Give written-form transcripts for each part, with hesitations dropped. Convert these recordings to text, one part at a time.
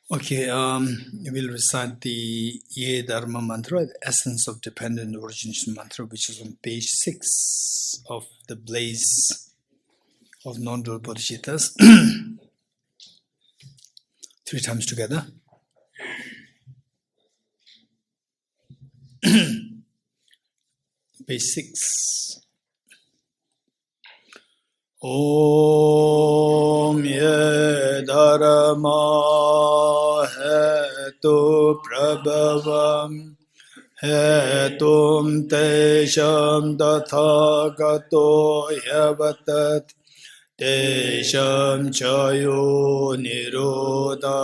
Okay, we'll recite the Ye Dharma mantra, the essence of dependent origination mantra, which is on page 6 of the Blaze of Non-Dual Bodhisattvas. 3 times together. Page 6. Om Ye Dharma Hetu Prabhavam Hetum Tesham Tathagato Yavatat Tesham Chayo Nirodha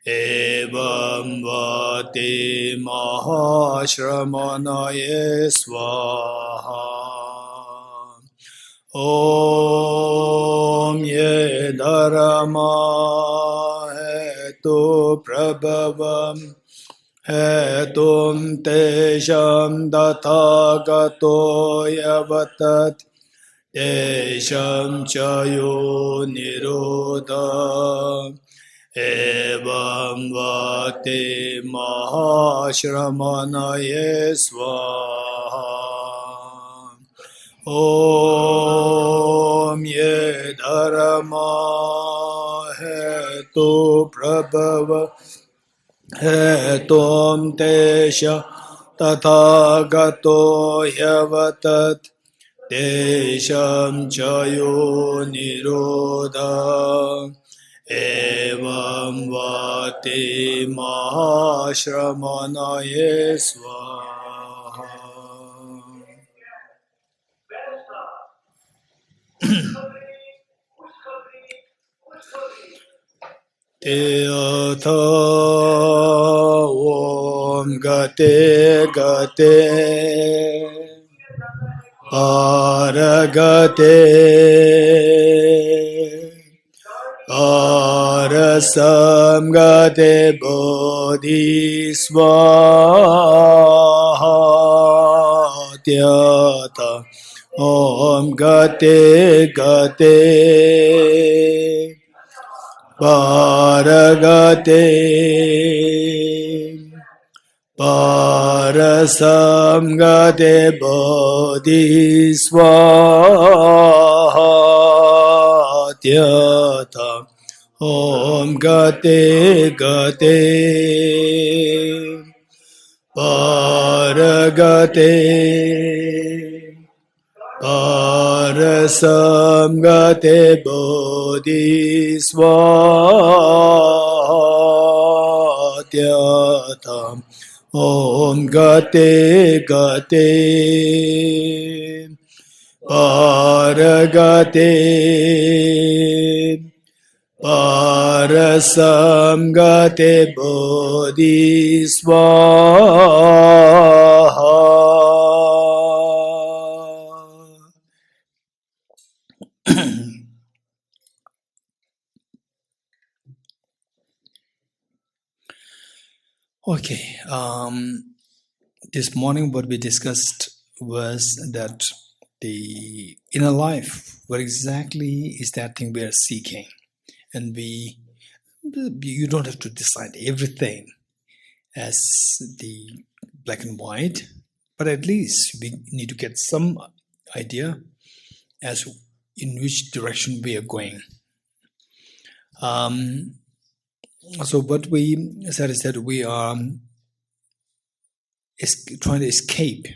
Evam Vati Mahashramanaye Swaha Om Ye Dharma Hetu Prabhavam Hetum Tesham Dathagato Yavatat Tesham Chayo Nirodha Evam Vati Mahashramanaye Swaha Om Ye Dharma Hetu Prabhava Hetum Tesha Tathagato Yavatat Tesham Chayo Nirodha Evam Vati Mahashramanaye Swaha Teatha Om Gate Gate Aragate Arasam Gate Bodhi Swaha Teatha Om Gate Gate Paragate Parasam Gate Bodhi Swaha Tyata Om Gate Gate Paragate Parasam Gate Bodhi Swaha Tyata Om Gate Gate Paragate Parasam Gate Bodhi Swaha Okay, this morning what we discussed was that the inner life, what exactly is that thing we are seeking? And you don't have to decide everything as the black and white, but at least we need to get some idea as in which direction we are going. So what we said is that we are trying to escape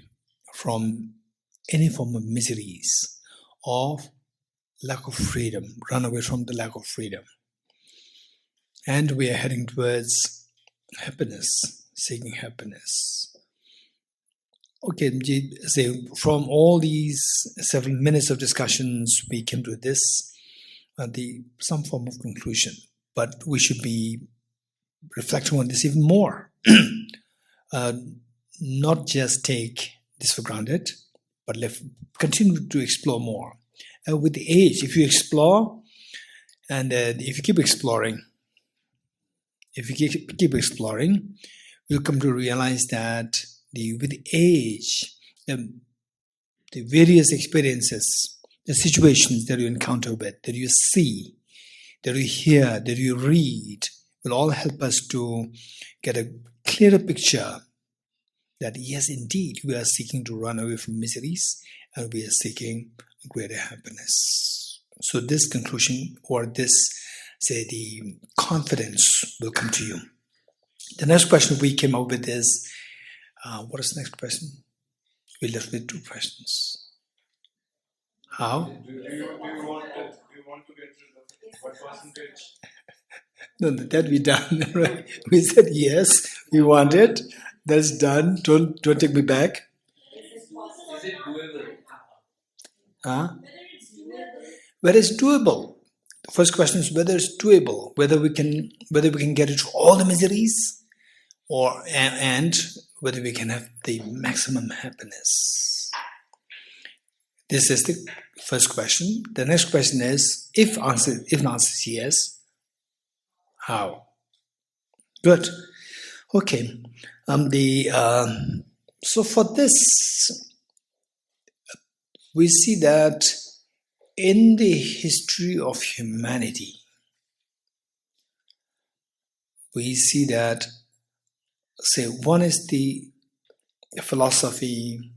from any form of miseries or lack of freedom, run away from the lack of freedom. And we are heading towards happiness, seeking happiness. Okay, so from all these several minutes of discussions, we came to this, some form of conclusion. But we should be reflecting on this even more. Not just take this for granted, but continue to explore more. With the age, if you explore, and if you keep exploring, you'll come to realize that with age, the various experiences, the situations that you encounter with, that you see, that you hear, that you read, will all help us to get a clearer picture that yes, indeed, we are seeking to run away from miseries and we are seeking greater happiness. So this conclusion, or this, say, the confidence will come to you. The next question we came up with is, what is the next question? We left with 2 questions. How? Do you want to get rid of what percentage? No, that we done. Right? We said yes, we want it. That's done. Don't take me back. Is it doable? Whether it's doable. The first question is whether it's doable, whether we can get rid of all the miseries, and whether we can have the maximum happiness. This is the first question. The next question is, if the answer is yes, how? Good. Okay. So for this, we see that in the history of humanity, we see that, say, one is the philosophy,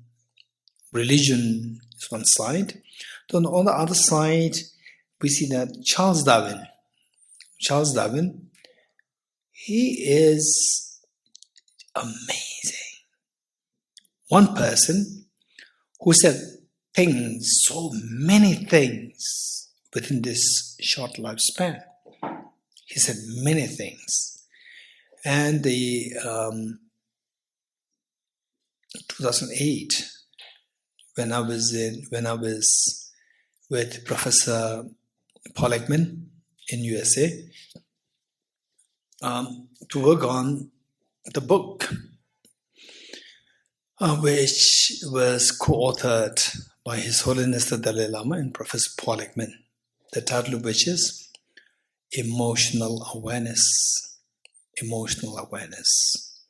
religion is one side. Then on the other side, we see that Charles Darwin, he is amazing. One person who said so many things within this short lifespan. He said many things. And the 2008, when I was with Professor Paul Ekman in USA, to work on the book, which was co-authored by His Holiness the Dalai Lama and Professor Paul Ekman, the title of which is Emotional Awareness. Emotional Awareness.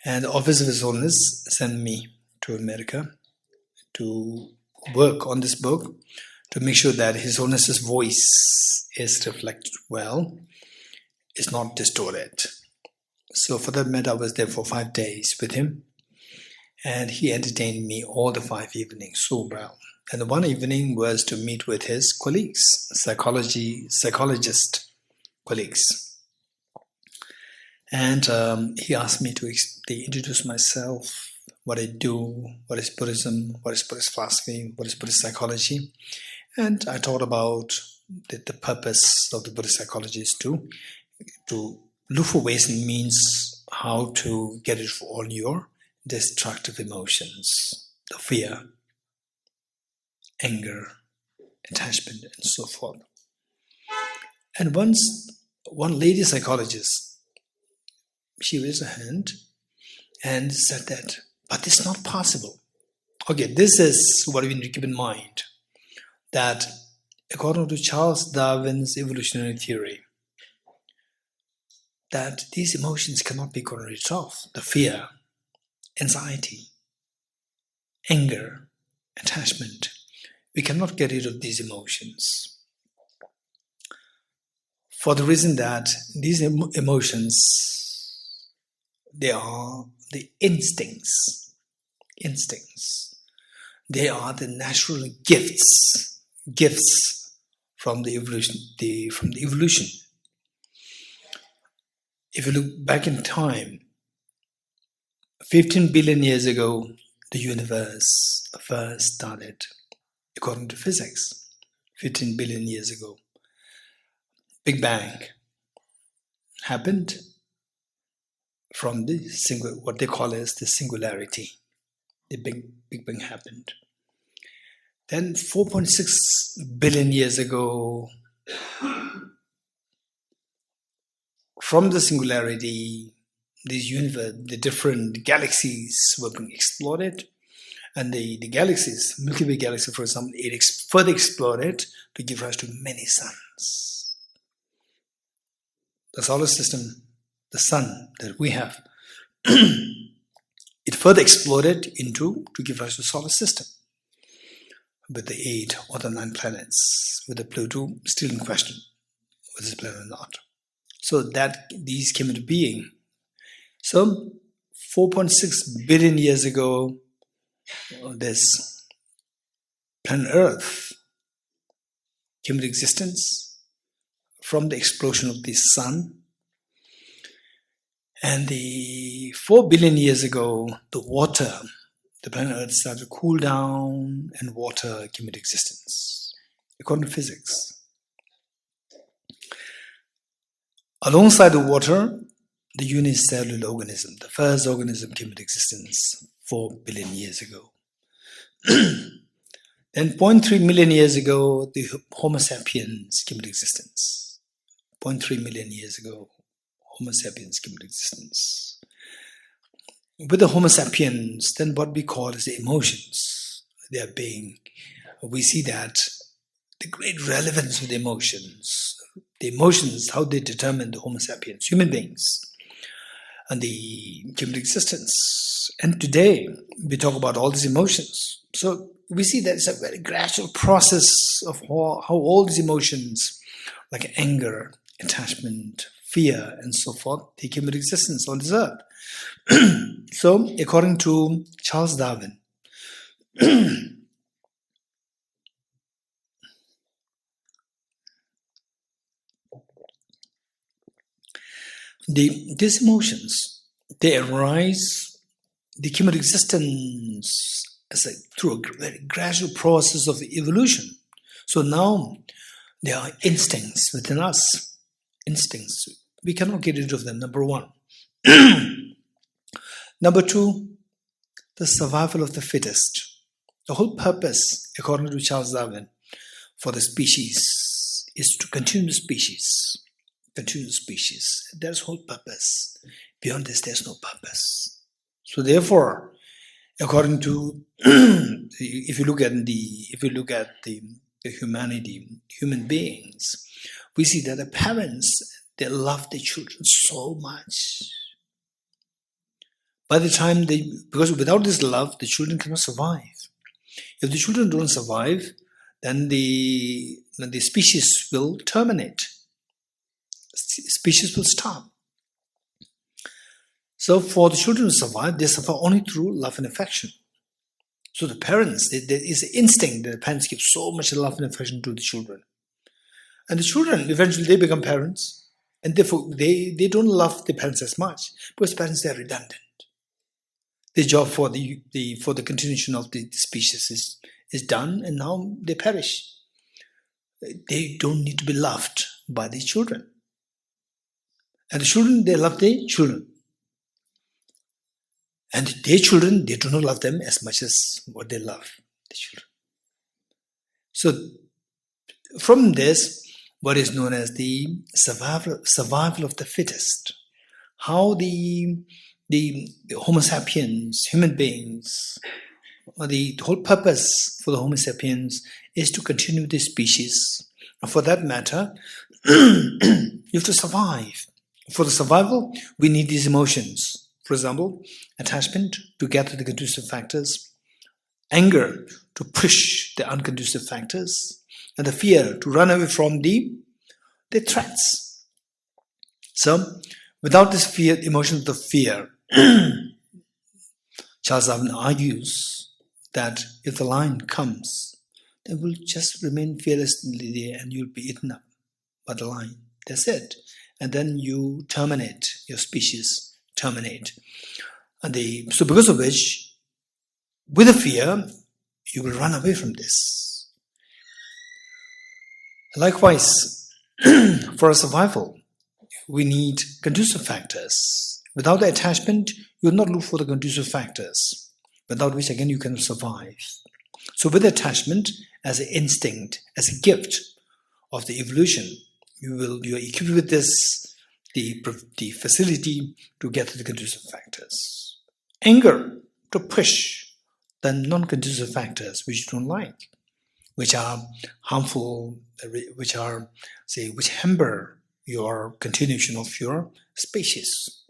And the Office of His Holiness sent me to America to work on this book, to make sure that His Holiness's voice is reflected well, is not distorted. So for that matter, I was there for 5 days with him, and he entertained me all the 5 evenings so well. And the one evening was to meet with his colleagues, psychologist colleagues. And he asked me to introduce myself, what I do, what is Buddhism, what is Buddhist philosophy, what is Buddhist psychology. And I talked about the purpose of the Buddhist psychology is to look for ways and means how to get rid of all your destructive emotions, the fear, anger, attachment, and so forth. And once one lady psychologist, she raised her hand and said that, but it's not possible. Okay, this is what we need to keep in mind, that according to Charles Darwin's evolutionary theory, that these emotions cannot be gotten rid of. The fear, anxiety, anger, attachment. We cannot get rid of these emotions. For the reason that these emotions, they are the instincts. They are the natural gifts from the evolution. If you look back in time, 15 billion years ago, the universe first started, according to physics. 15 billion years ago, Big Bang happened from the what they call as the singularity. The Big Bang happened. Then 4.6 billion years ago, from the singularity, this universe, the different galaxies were being exploded, and the galaxies, Milky Way galaxy, for example, it further exploded to give rise to many suns. The solar system, the sun that we have, it further exploded to give rise to the solar system, with the 8 or the 9 planets, with the Pluto still in question, whether it's a planet or not. So that these came into being. So 4.6 billion years ago, this planet Earth came into existence from the explosion of the sun. And the 4 billion years ago, the planet Earth started to cool down and water came into existence, according to physics. Alongside the water, the unicellular organism, the first organism, came into existence 4 billion years ago. Then 0.3 million years ago, the Homo sapiens came into existence. 0.3 million years ago, Homo sapiens came into existence. With the Homo sapiens, then what we call is the emotions, they are being. We see that the great relevance of the emotions, how they determine the Homo sapiens, human beings, and the came into existence. And today, we talk about all these emotions. So we see that it's a very gradual process of how all these emotions, like anger, attachment, fear, and so forth, they came into existence on this earth. So, according to Charles Darwin, these emotions, they arise, they came into existence through a very gradual process of evolution. So now there are instincts within us. Instincts. We cannot get rid of them, number one. Number two, the survival of the fittest. The whole purpose, according to Charles Darwin, for the species is to continue the species. Continue the species. That's the whole purpose. Beyond this, there's no purpose. So therefore, according to, if you look at the humanity, human beings, we see that the parents, they love their children so much. By the time because without this love, the children cannot survive. If the children don't survive, then the species will terminate. Species will stop. So for the children to survive, they suffer only through love and affection. So the parents, there is an instinct that the parents give so much love and affection to the children. And the children, eventually they become parents. And therefore, they don't love the parents as much because parents, they are redundant. The job for the continuation of the species is done, and now they perish. They don't need to be loved by the children. And the children, they love their children. And their children, they do not love them as much as what they love the children. So from this, what is known as the survival of the fittest, how the Homo sapiens, human beings, or the whole purpose for the Homo sapiens is to continue the species. And for that matter, you have to survive. For the survival, we need these emotions. For example, attachment to gather the conducive factors, anger to push the unconducive factors, and the fear to run away from the threats. So, without this fear, emotion of the fear, Charles Darwin argues that if the lion comes, then we'll just remain fearlessly there and you'll be eaten up by the lion. That's it. And then you terminate, your species terminate. And so because of which, with the fear, you will run away from this. Likewise, for our survival, we need conducive factors. Without the attachment, you will not look for the conducive factors, without which, again, you cannot survive. So with attachment, as an instinct, as a gift of the evolution, you are equipped with this, the facility to get to the conducive factors. Anger, to push the non-conducive factors which you don't like, which are harmful, which hamper your continuation of your species.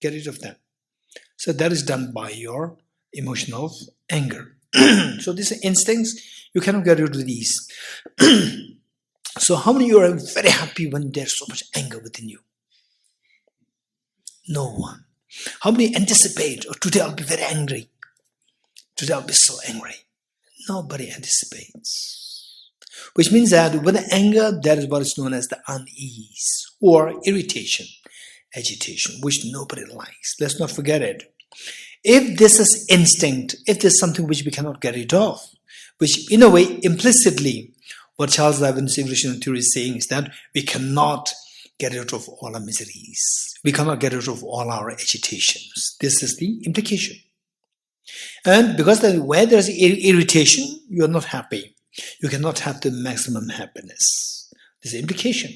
Get rid of them. So that is done by your emotional anger. So these are instincts, you cannot get rid of these. So how many of you are very happy when there's so much anger within you? No one. How many anticipate, oh, today I'll be very angry. Today I'll be so angry. Nobody anticipates. Which means that with anger, that is what is known as the unease or irritation, agitation, which nobody likes. Let's not forget it. If this is instinct, if there's something which we cannot get rid of, which in a way implicitly, what Charles Darwin's evolutionary theory is saying is that we cannot get rid of all our miseries. We cannot get rid of all our agitations. This is the implication. And because where there's irritation, you are not happy. You cannot have the maximum happiness. This is the implication.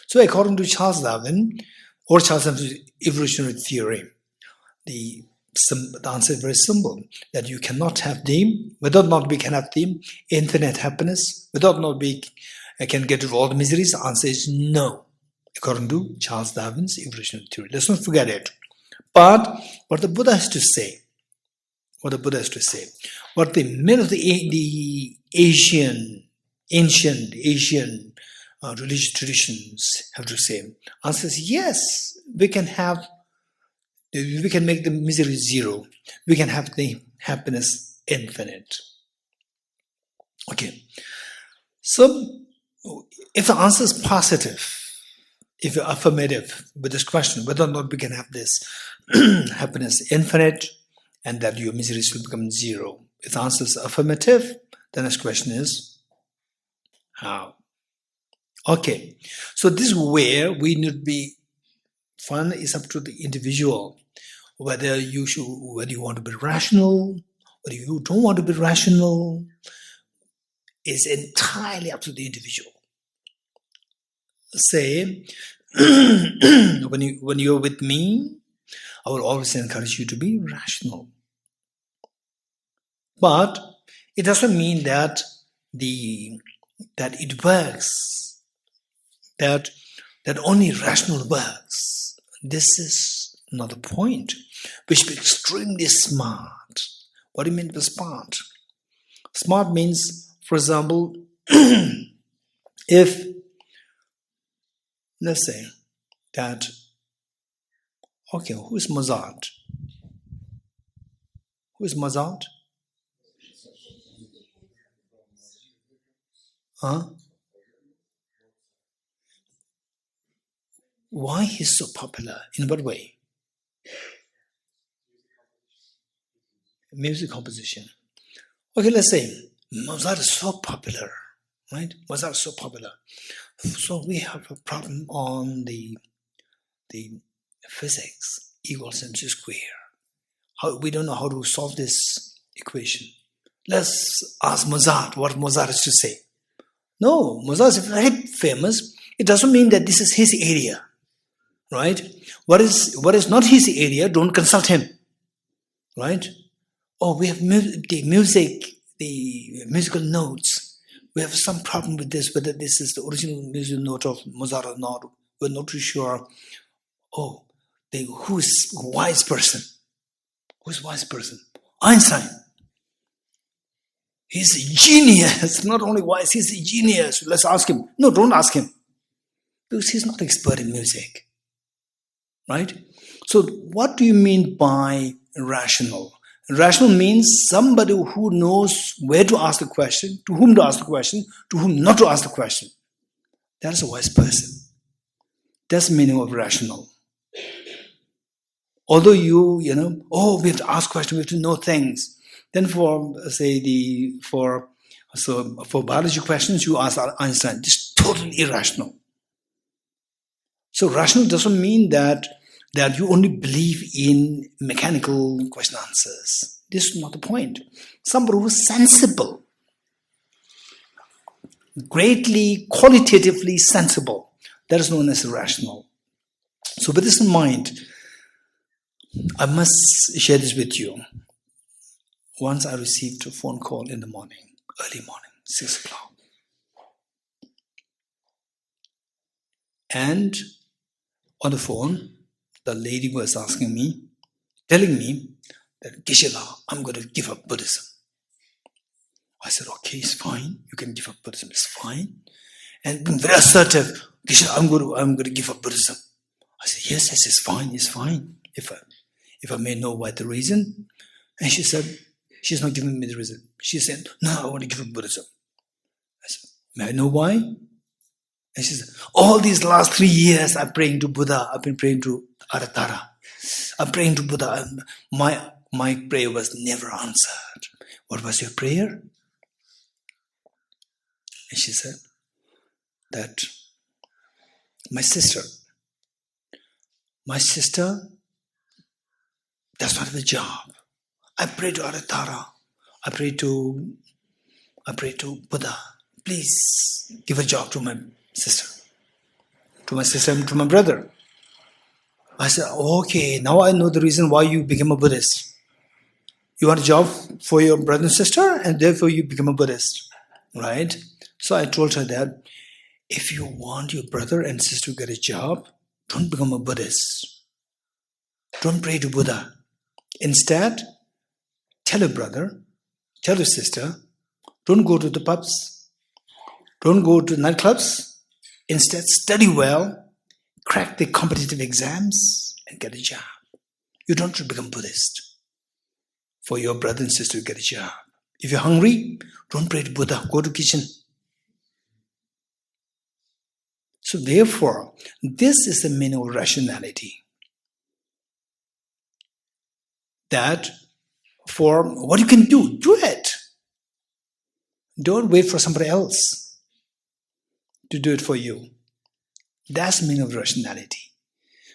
So according to Charles Darwin, or Charles Darwin's evolutionary theory, the answer is very simple, that you cannot have without not we can have the infinite happiness, without not we can get rid of all the miseries. The answer is no, according to Charles Darwin's evolutionary theory. Let's not forget it. But what the Buddha has to say, what the men of the ancient Asian religious traditions have to say, answer is yes, we can make the misery zero. We can have the happiness infinite. Okay. So, if the answer is positive, if you're affirmative with this question, whether or not we can have this happiness infinite and that your miseries will become zero. If the answer is affirmative, the next question is, how? Okay. So this is where we need to be, fun is up to the individual. Whether you want to be rational, whether you don't want to be rational, is entirely up to the individual. Say, when you're with me, I will always encourage you to be rational. But it doesn't mean that it works, that only rational works. This is not the point. We should be extremely smart. What do you mean by smart? Smart means, for example, if, let's say that, okay, who is Mozart? Who is Mozart? Huh? Why he's so popular? In what way? Music composition. Okay, let's say Mozart is so popular, right? Mozart is so popular. So we have a problem on the physics, E equals mc square. We don't know how to solve this equation. Let's ask Mozart what Mozart has to say. No, Mozart is very famous. It doesn't mean that this is his area, right? What is not his area, don't consult him, right? Oh, we have the musical notes. We have some problem with this, whether this is the original musical note of Mozart or not. We're not too sure. Oh, who's wise person? Who's wise person? Einstein. He's a genius. Not only wise, he's a genius. Let's ask him. No, don't ask him. Because he's not expert in music. Right? So what do you mean by rational? Rational means somebody who knows where to ask the question, to whom to ask the question, to whom not to ask the question. That is a wise person. That's the meaning of rational. Although we have to ask questions, we have to know things. Then for biology questions, you ask Einstein. This is totally irrational. So rational doesn't mean that you only believe in mechanical question answers. This is not the point. Somebody who is sensible, greatly qualitatively sensible, that is known as rational. So with this in mind, I must share this with you. Once I received a phone call in the morning, early morning, 6 o'clock. And on the phone, the lady was telling me that, Geshe, I'm going to give up Buddhism. I said, okay, it's fine. You can give up Buddhism, it's fine. And being very assertive, Geshe, I'm going to give up Buddhism. I said, yes, it's fine. If I may know what the reason. And she said, she's not giving me the reason. She said, no, I want to give up Buddhism. I said, may I know why? And she said, all these last 3 years I'm praying to Buddha, I've been praying to Aratara. I'm praying to Buddha. My prayer was never answered. What was your prayer? And she said that my sister does not have a job. I pray to Aratara. I pray to Buddha. Please give a job to my sister. And to my brother. I said, okay, now I know the reason why you became a Buddhist. You want a job for your brother and sister, and therefore you become a Buddhist. Right? So I told her that if you want your brother and sister to get a job, don't become a Buddhist. Don't pray to Buddha. Instead, tell your brother, tell your sister, don't go to the pubs, don't go to nightclubs. Instead, study well, crack the competitive exams, and get a job. You don't have to become Buddhist for your brother and sister to get a job. If you're hungry, don't pray to Buddha, go to kitchen. So therefore, this is the meaning of rationality. That for what you can do it. Don't wait for somebody else to do it for you. That's the meaning of rationality.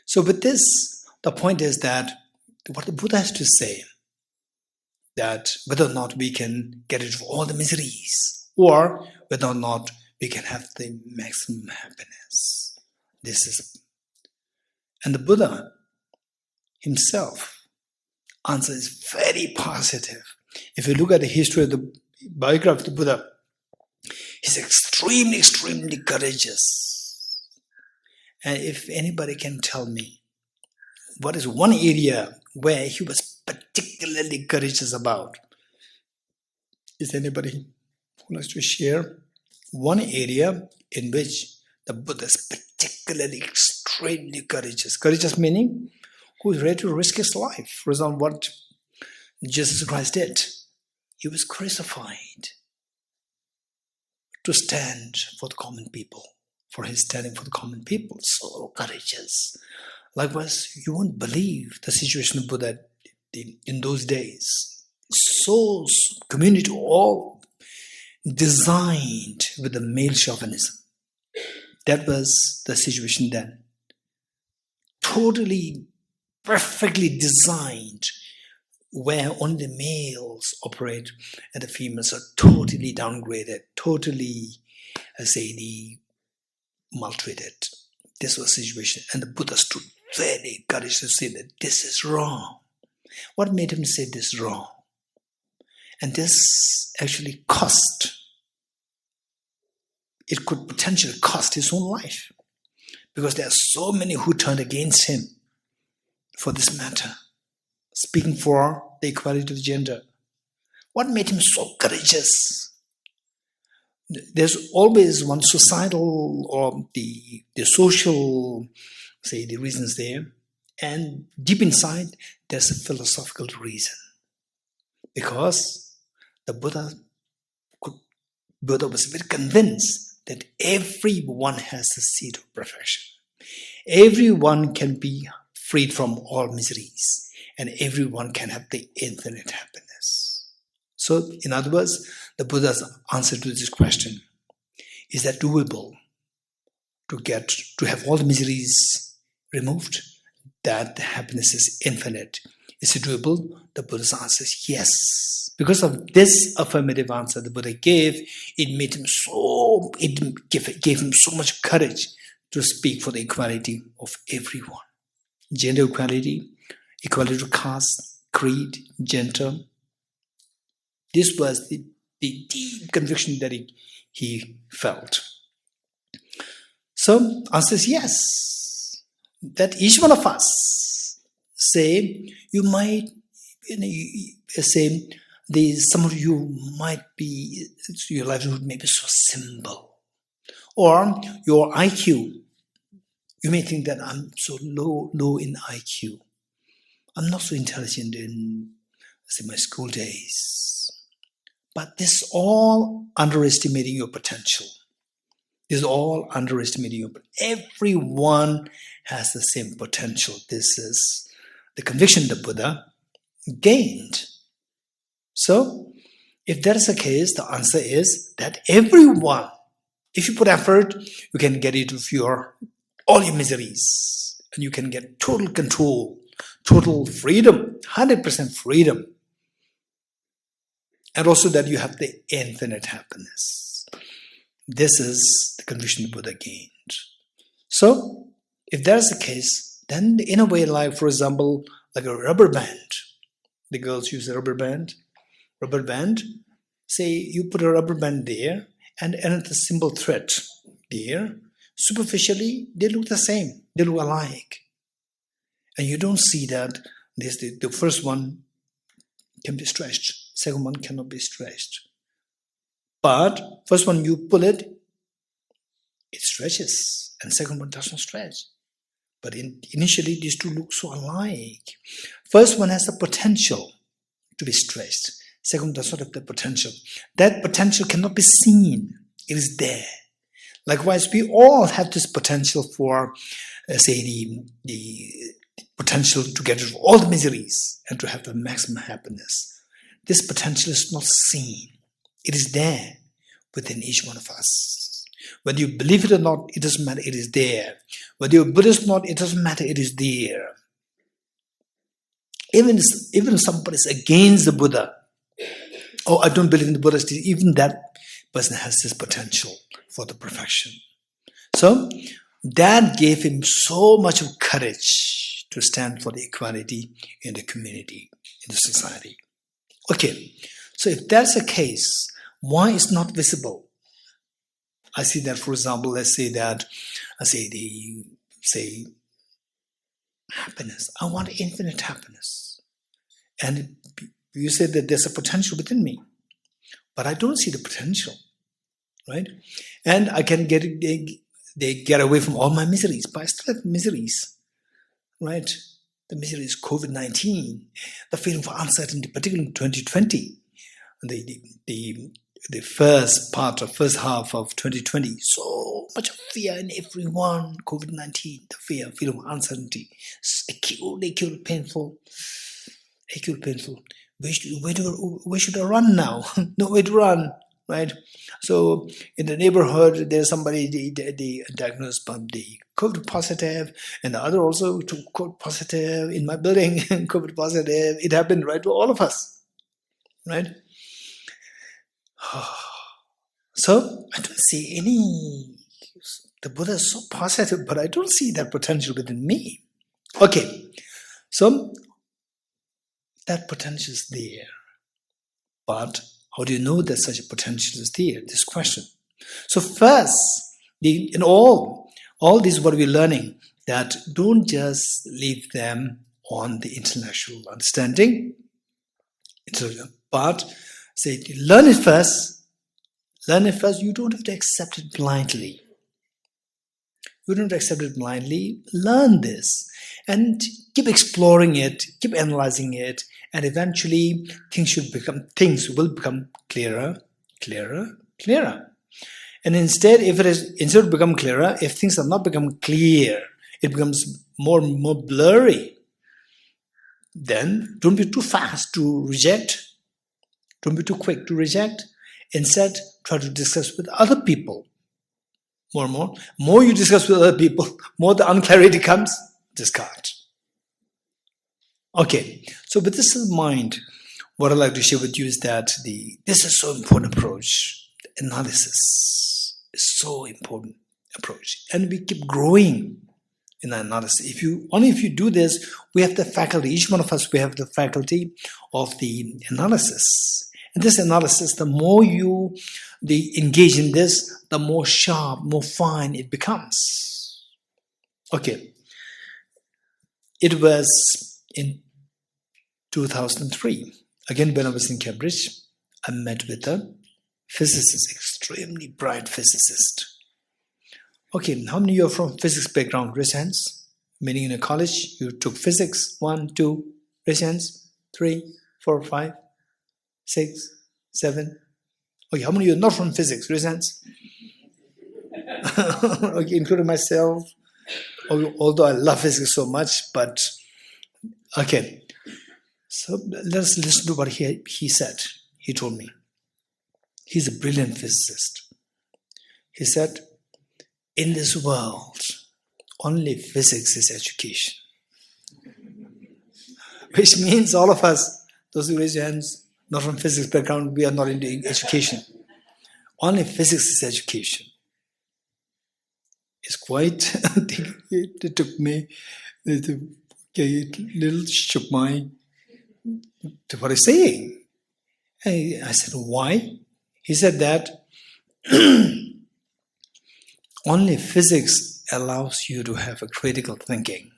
So with this, the point is that what the Buddha has to say, that whether or not we can get rid of all the miseries, or whether or not we can have the maximum happiness. And the Buddha himself answer is very positive. If you look at the history of the biography of the Buddha, he's extremely, extremely courageous. And if anybody can tell me what is one area where he was particularly courageous about, is anybody who likes to share one area in which the Buddha is particularly extremely courageous? Courageous meaning who is ready to risk his life. For example, what Jesus Christ did. He was crucified to stand for the common people, for his standing for the common people. So courageous. Likewise, you won't believe the situation of Buddha in those days. So community all designed with the male chauvinism. That was the situation then. Totally, perfectly designed, where only the males operate and the females are totally downgraded, totally, maltreated. This was the situation. And the Buddha stood very courageous to say that this is wrong. What made him say this is wrong? And this actually it could potentially cost his own life. Because there are so many who turned against him for this matter, speaking for the equality of gender. What made him so courageous? There's always one societal or the social, the reasons there. And deep inside, there's a philosophical reason. Because the Buddha was very convinced that everyone has the seed of perfection. Everyone can be freed from all miseries, and everyone can have the infinite happiness. So, in other words, the Buddha's answer to this question, is that doable to have all the miseries removed, that the happiness is infinite? Is it doable? The Buddha's answer is yes. Because of this affirmative answer the Buddha gave, it gave him so much courage to speak for the equality of everyone. Gender equality, equality to caste, creed, gender. This was the deep conviction that he felt. So, answer is yes. That each one of us say, you might say, some of you might be, your livelihood may be so simple. Or your IQ You may think that I'm so low in IQ. I'm not so intelligent in, say, my school days. But this is all underestimating your potential. This is all underestimating your potential. Everyone has the same potential. This is the conviction the Buddha gained. So, if that is the case, the answer is that everyone, if you put effort, you can get rid of all your miseries. And you can get total control, total freedom, 100% freedom. And also that you have the infinite happiness. This is the conviction the Buddha gained. So, if that's the case, then in a way, like for example, like a rubber band. The girls use a rubber band. Rubber band, say you put a rubber band there and another simple thread there. Superficially, they look the same. They look alike. And you don't see that the first one can be stretched. Second one cannot be stretched. But first one you pull it stretches. And second one does not stretch. But initially these two look so alike. First one has the potential to be stretched. Second does not have the potential. That potential cannot be seen. It is there. Likewise, we all have this potential for, say, the potential to get rid of all the miseries and to have the maximum happiness. This potential is not seen. It is there within each one of us. Whether you believe it or not, it doesn't matter. It is there. Whether you're Buddhist or not, it doesn't matter. It is there. Even if somebody is against the Buddha, oh, I don't believe in the Buddha, even that person has this potential for the perfection. So that gave him so much of courage to stand for the equality in the community, in the society. Okay, so if that's the case, why is not visible? I see that, for example, let's say that, say happiness. I want infinite happiness. And you say that there's a potential within me, but I don't see the potential, right? And I can they get away from all my miseries, but I still have miseries, right? The misery is COVID-19, the feeling of uncertainty, particularly in 2020, the first half of 2020, so much fear in everyone, COVID-19, the feeling of uncertainty, acute, painful. Where should I run now? No way to run, right? So in the neighborhood, there's somebody they diagnosed the COVID positive, and the other also COVID positive. In my building, COVID positive. It happened right to all of us, right? So I don't see any. The Buddha is so positive, but I don't see that potential within me. Okay, so that potential is there. But how do you know that such a potential is there? This question. So first, in all this what we're learning, that don't just leave them on the intellectual understanding, but say learn it first. You don't have to accept it blindly. You don't have to accept it blindly. Learn this and keep exploring it, keep analyzing it, and eventually things will become clearer. And instead of become clearer, if things are not become clear, it becomes more and more blurry. Then don't be too fast to reject. Don't be too quick to reject. Instead, try to discuss with other people. More you discuss with other people, more the unclarity comes, discard. Okay, so with this in mind, what I'd like to share with you is that this is so important approach. The analysis is so important approach. And we keep growing in the analysis. If you do this, we have the faculty, each one of us, we have the faculty of the analysis. And this analysis, the more you engage in this, the more sharp, more fine it becomes. Okay. It was in 2003. Again, when I was in Cambridge, I met with a physicist, extremely bright physicist. Okay, how many of you are from physics background? Raise hands. Meaning in a college, you took physics. 1, 2, raise hands. 3, 4, 5, 6, 7. Okay, how many of you are not from physics? Raise hands. Okay, including myself. Although I love physics so much, but okay. So let's listen to what he said. He told me. He's a brilliant physicist. He said, in this world, only physics is education. Which means all of us, those who raise your hands, not from physics background, we are not into education. Only physics is education. It's quite, it took me, it little shook my, to what he's saying. I said, why? He said that only physics allows you to have a critical thinking.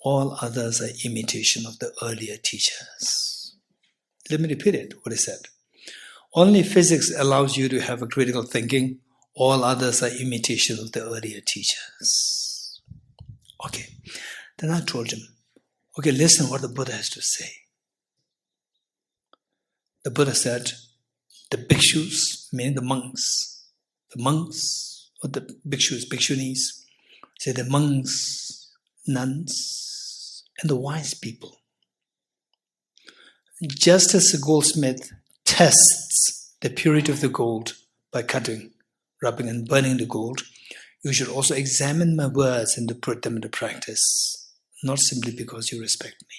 All others are imitation of the earlier teachers. Let me repeat it, what he said. Only physics allows you to have a critical thinking. All others are imitation of the earlier teachers. Okay. Then I told him, okay, listen what the Buddha has to say. The Buddha said, the bhikshus, meaning the monks or the bhikshus, bhikshunis, say the monks, nuns, and the wise people. Just as a goldsmith tests the purity of the gold by cutting, rubbing, and burning the gold, you should also examine my words and to put them into practice, not simply because you respect me.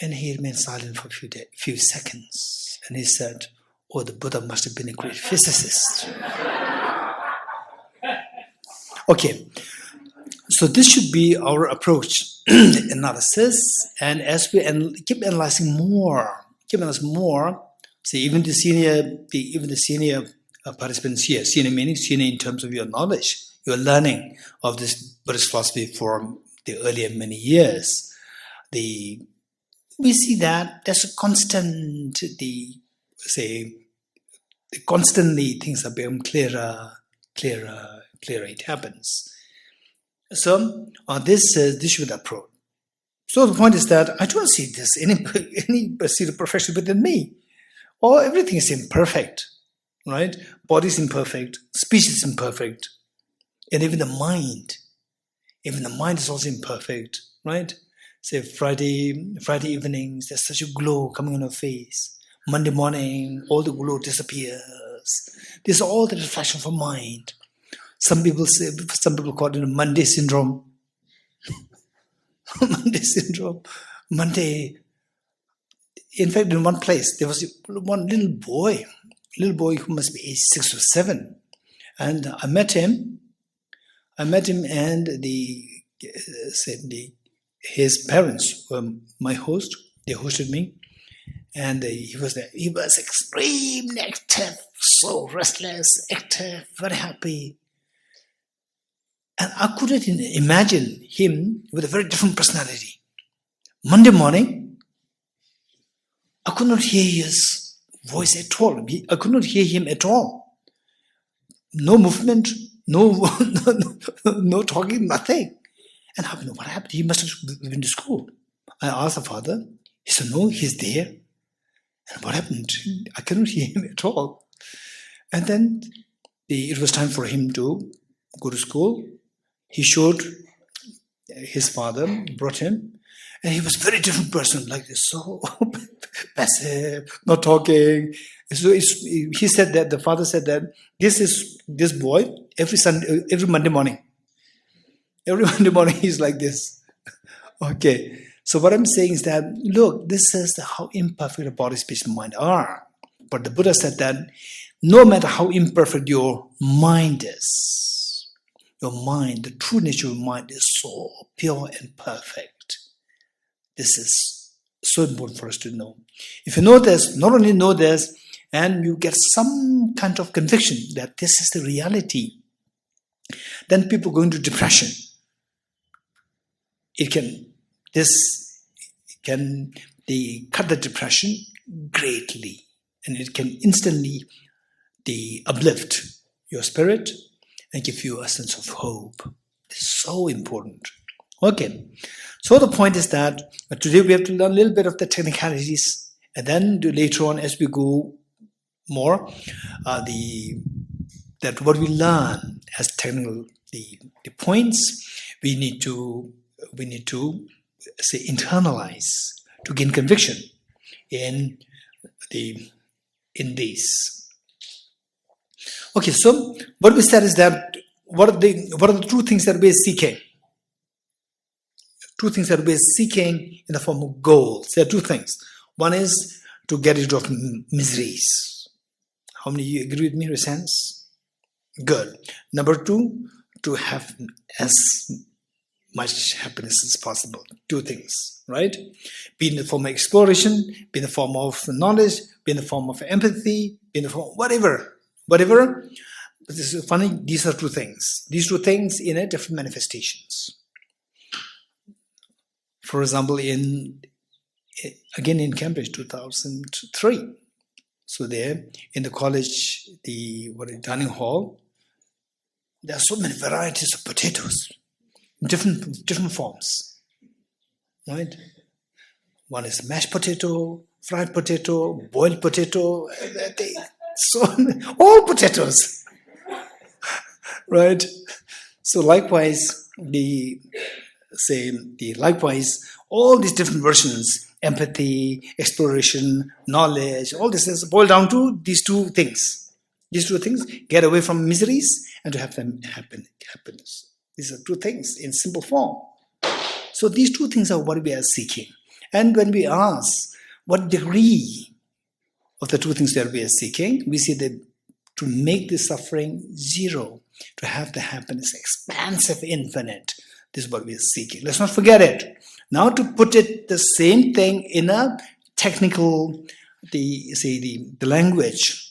And he remained silent for a few seconds. And he said, oh, the Buddha must have been a great physicist. Okay, so this should be our approach, analysis. And as we keep analyzing more, see, even the senior participants here, senior meaning senior in terms of your knowledge, your learning of this Buddhist philosophy for the earlier many years. We see that there's a constant, constantly things are becoming clearer. It happens. So this should be the approach. So the point is that I don't see this any pursuit of perfection within me. Or everything is imperfect, right? Body is imperfect, speech is imperfect, and even the mind is also imperfect, right? Say Friday evenings, there's such a glow coming on our face. Monday morning, all the glow disappears. This is all the reflection of mind. Some people call it a Monday syndrome. Monday syndrome. Monday. In fact, in one place, there was one little boy who must be age 6 or 7. And I met him and his parents were my host. They hosted me. And he was there. He was extremely active, so restless, active, very happy. And I couldn't imagine him with a very different personality. Monday morning, I could not hear his voice at all. I could not hear him at all. No movement, no talking, nothing. And I don't know what happened. He must have been to school. I asked the father. He said, no, he's there. And what happened? I couldn't hear him at all. And then it was time for him to go to school. He showed his father, brought him, and he was a very different person, like this, so passive, not talking. So he said that, the father said that this boy, every Monday morning. Every Monday morning he's like this. Okay. So what I'm saying is that, look, this says how imperfect the body, speech, and mind are. But the Buddha said that no matter how imperfect your mind is, your mind, the true nature of your mind is so pure and perfect. This is so important for us to know. If you know this, not only know this, and you get some kind of conviction that this is the reality, then people go into depression. They cut the depression greatly, and it can instantly uplift your spirit and give you a sense of hope. It's so important. Okay, so the point is that today we have to learn a little bit of the technicalities, and then later on as we go more, that what we learn as technical, the points we need to say internalize to gain conviction in these. Okay, so what we said is that what are the true things that we are seeking? Two things that we are seeking in the form of goals. There are two things. One is to get rid of miseries. How many of you agree with me, Resens? Good. Number two, to have as much happiness as possible. Two things, right? Be in the form of exploration, be in the form of knowledge, be in the form of empathy, be in the form of whatever. This is funny, these are two things. These two things in a different manifestations. For example, in Cambridge, 2003. So there, in the college, the dining hall, there are so many varieties of potatoes, different forms, right? One is mashed potato, fried potato, boiled potato, so all potatoes, right? So likewise, all these different versions, empathy, exploration, knowledge, all this is boiled down to these two things. These two things, get away from miseries and to have them happiness. These are two things in simple form. So these two things are what we are seeking. And when we ask what degree of the two things that we are seeking, we see that to make the suffering zero, to have the happiness expansive, infinite, this is what we are seeking. Let's not forget it. Now to put it the same thing in a technical, the language.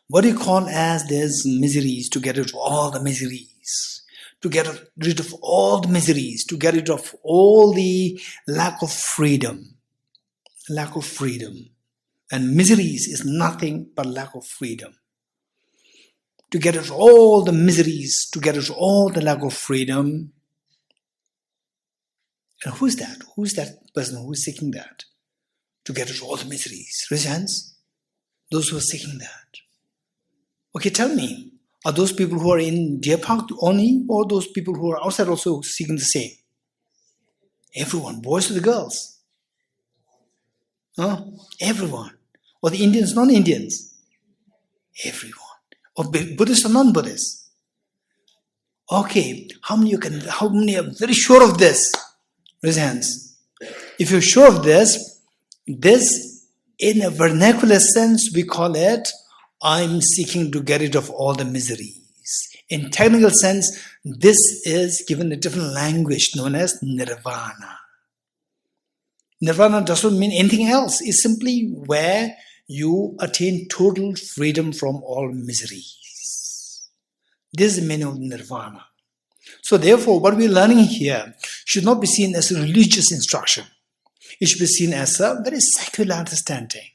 What do you call as there's miseries, to get rid of all the miseries, to get rid of all the miseries, to get rid of all the lack of freedom. Lack of freedom. And miseries is nothing but lack of freedom. To get rid of all the miseries, to get rid of all the lack of freedom. And who's that? Who's that person who is seeking that? To get rid of all the miseries. Raise your hands. Those who are seeking that. Okay, tell me, are those people who are in Deer Park only, or those people who are outside also seeking the same? Everyone, boys to the girls. Huh? Everyone. Or the Indians, non-Indians. Everyone. Or Buddhists or non-Buddhists. Okay, how many are very sure of this? Raise hands. If you're sure of this in a vernacular sense, we call it, I'm seeking to get rid of all the miseries. In technical sense, this is given a different language known as nirvana. Nirvana doesn't mean anything else. It's simply where you attain total freedom from all miseries. This is the meaning of nirvana. So therefore, what we're learning here should not be seen as a religious instruction. It should be seen as a very secular understanding.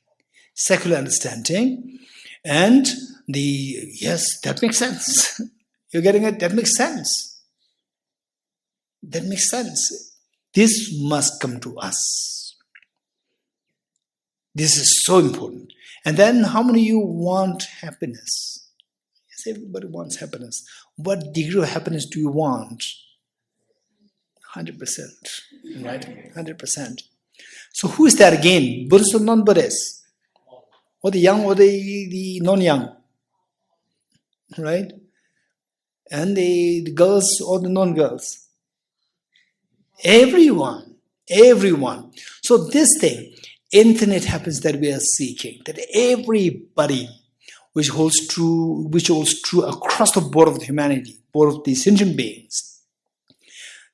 Secular understanding. And yes, that makes sense. You're getting it? That makes sense. That makes sense. This must come to us. This is so important. And then how many of you want happiness? Yes, everybody wants happiness. What degree of happiness do you want? 100%. Right? 100%. So who is that again? Buddhist or non-Buddhist? Or the young or the non-young? Right? And the girls or the non-girls? Everyone. Everyone. So this thing, infinite happiness that we are seeking, that everybody, which holds true across the board of humanity, board of the sentient beings,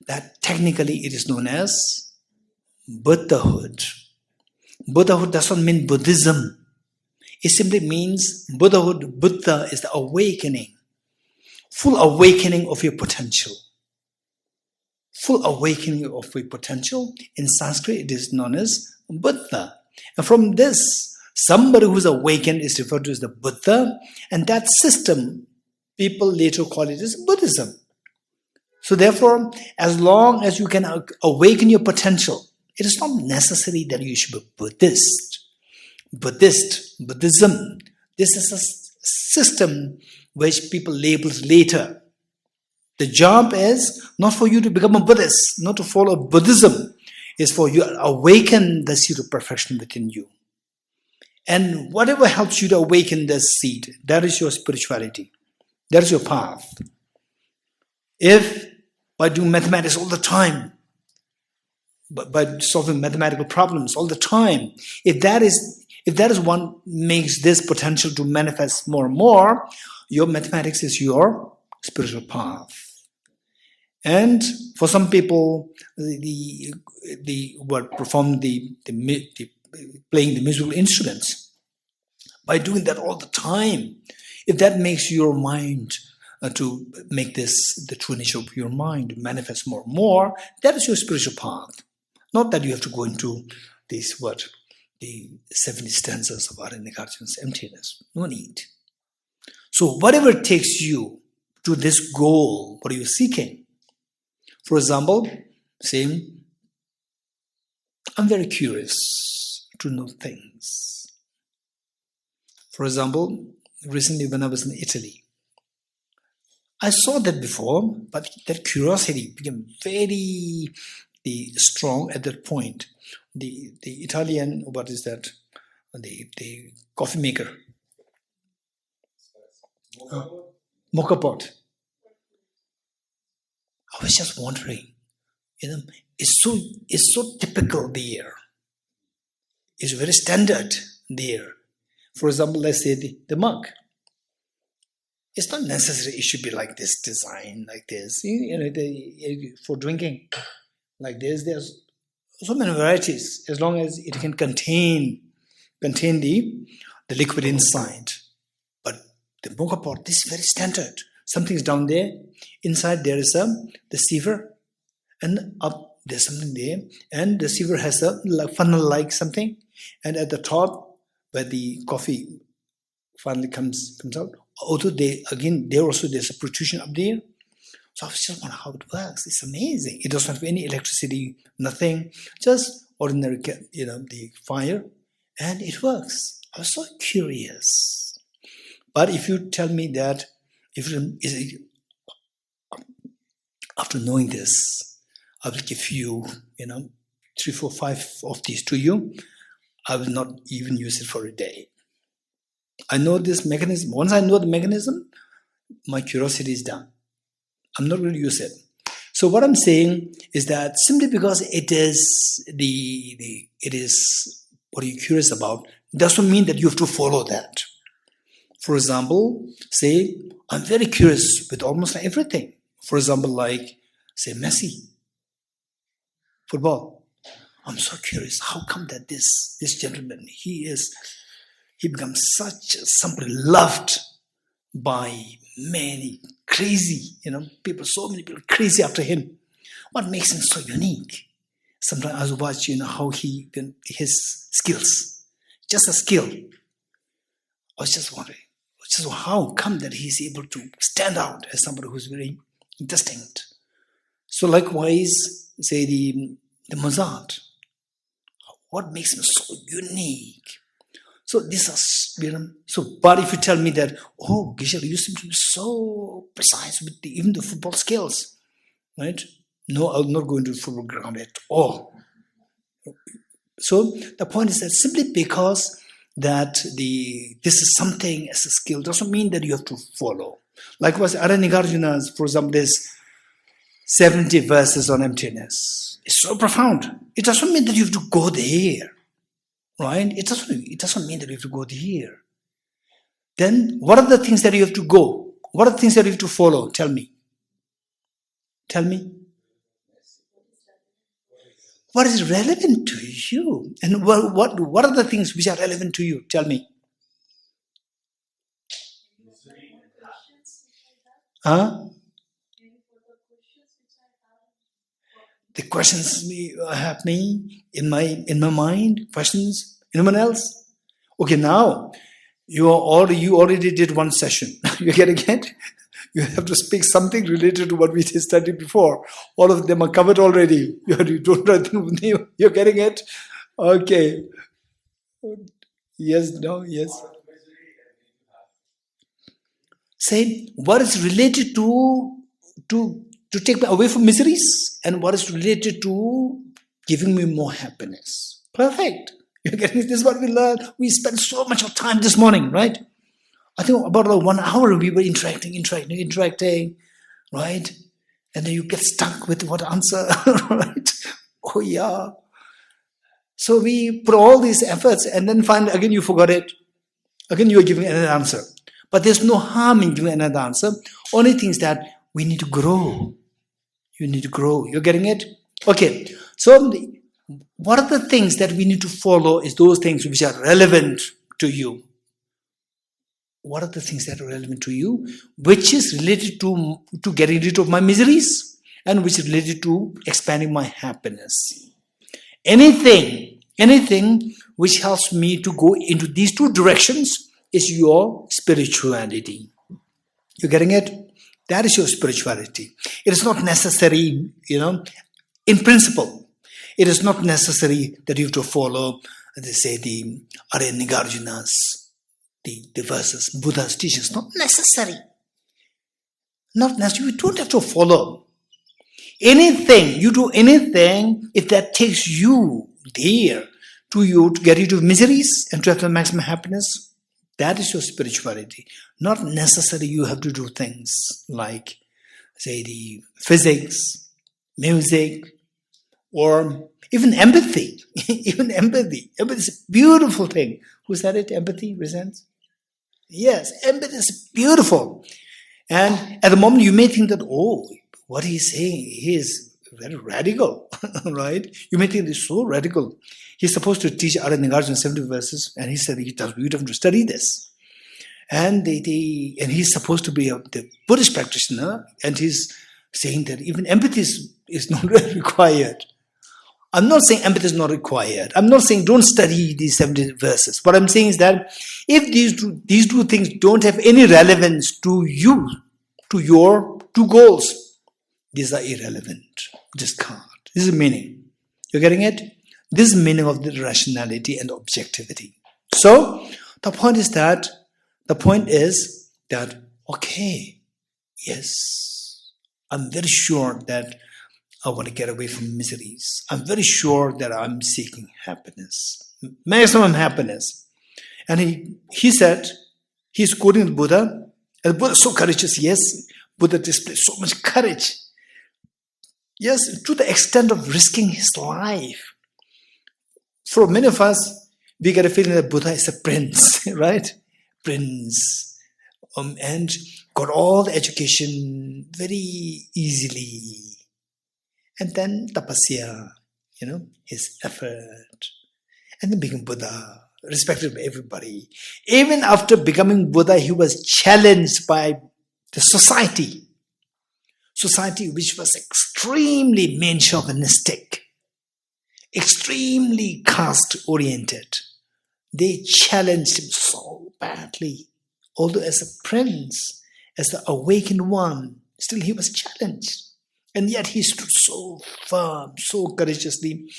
that technically it is known as Buddhahood. Buddhahood doesn't mean Buddhism. It simply means Buddhahood. Buddha is the awakening, full awakening of your potential. Full awakening of your potential. In Sanskrit, it is known as Buddha. And from this, somebody who's awakened is referred to as the Buddha. And that system People later call it as Buddhism. So therefore, as long as you can awaken your potential, it is not necessary that you should be Buddhism. This is a system which people label later. The job is not for you to become a Buddhist, not to follow Buddhism. It's for you to awaken the seed of perfection within you. And whatever helps you to awaken this seed, that is your spirituality. That is your path. If by doing mathematics all the time, by solving mathematical problems all the time, if that is one makes this potential to manifest more and more, your mathematics is your spiritual path. And for some people, what perform playing the musical instruments, by doing that all the time, if that makes your mind to make this the true nature of your mind manifest more and more, that is your spiritual path. Not that you have to go into the 70 stanzas of Nagarjuna's emptiness. No need. So whatever takes you to this goal, what are you seeking? For example, saying, I'm very curious to know things. For example, recently when I was in Italy, I saw that before, but that curiosity became very strong at that point. The Italian, what is that? The coffee maker. Mocha pot. I was just wondering, it's so typical there. It's very standard there. For example, let's say the mug. It's not necessary it should be like this design, like this. For drinking, like this. There's so many varieties, as long as it can contain the liquid inside. But the mocha pot, this is very standard. Something's down there. Inside there is the sieve, and up there's something there, and the sieve has a funnel-like something, and at the top where the coffee finally comes out. Although there's a protrusion up there. So I was just wondering how it works. It's amazing. It doesn't have any electricity, nothing, just ordinary, the fire, and it works. I was so curious. But if you tell me that, after knowing this, I will give you, 3, 4, 5 of these to you. I will not even use it for a day. I know this mechanism. Once I know the mechanism, my curiosity is done. I'm not going to use it. So what I'm saying is that simply because it is what you're curious about, doesn't mean that you have to follow that. For example, say, I'm very curious with almost everything. For example, like, say, Messi, football. I'm so curious. How come that this gentleman, he becomes somebody loved by many, crazy, people, so many people crazy after him. What makes him so unique? Sometimes I watch, how his skills, just a skill. I was just wondering, how come that he's able to stand out as somebody who's very distinct? So likewise, say the Mozart. What makes him so unique? So this is, but if you tell me that, oh, Geshe, you seem to be so precise with even the football skills, right? No, I'll not go into the football ground at all. So the point is that simply because that this is something as a skill doesn't mean that you have to follow. Likewise, Nagarjuna's, for example, there's 70 verses on emptiness. It's so profound. It doesn't mean that you have to go there. Right? It doesn't mean that you have to go there. Then what are the things that you have to go? What are the things that you have to follow? Tell me. What is relevant to you? And what are the things which are relevant to you? Tell me. The questions I have in my mind, questions, anyone else? Okay, now you already did one session. You getting it? You have to speak something related to what we studied before. All of them are covered already. You don't think you're getting it? Okay. Yes, no, yes. Say what is related to take me away from miseries and what is related to giving me more happiness. Perfect. You're getting this is what we learned. We spent so much of time this morning, right? I think about 1 hour we were interacting, right? And then you get stuck with what answer, right? Oh yeah. So we put all these efforts and then find again you forgot it. Again you are giving another answer. But there's no harm in giving another answer. Only thing is that we need to grow. You need to grow. You're getting it? Okay. So what are the things that we need to follow is those things which are relevant to you. What are the things that are relevant to you? Which is related to getting rid of my miseries and which is related to expanding my happiness. Anything which helps me to go into these two directions is your spirituality. You're getting it? That is your spirituality. It is not necessary, in principle. It is not necessary that you have to follow, they say, the Arya Nagarjunas, the verses, Buddha's teachings. Not necessary. Not necessary. You don't have to follow. You do anything, if that takes you there to get rid of miseries and to have the maximum happiness, that is your spirituality. Not necessarily you have to do things like, say, the physics, music, or even empathy. Even empathy. Empathy is a beautiful thing. Who said it? Empathy resents? Yes, empathy is beautiful. And at the moment you may think that, what he's saying, he is very radical, right? You may think it's so radical. He's supposed to teach Arya Nagarjuna 70 verses, and he said you have to study this. And he's supposed to be the Buddhist practitioner, and he's saying that even empathy is not really required. I'm not saying empathy is not required. I'm not saying don't study these 70 verses. What I'm saying is that if these two things don't have any relevance to you, to your two goals, these are irrelevant. Discard. This is the meaning. You're getting it? This is the meaning of the rationality and objectivity. So the point is that, okay, yes, I'm very sure that I want to get away from miseries. I'm very sure that I'm seeking happiness, maximum happiness. And he said, he's quoting the Buddha, and the Buddha is so courageous. Yes, Buddha displays so much courage. Yes, to the extent of risking his life. For many of us, we get a feeling that Buddha is a prince, right? Prince. And got all the education very easily. And then tapasya, his effort. And then became Buddha, respected by everybody. Even after becoming Buddha, he was challenged by the society. Society which was extremely man-chauvinistic, extremely caste-oriented. They challenged him so badly. Although as a prince, as the awakened one, still he was challenged. And yet he stood so firm, so courageously,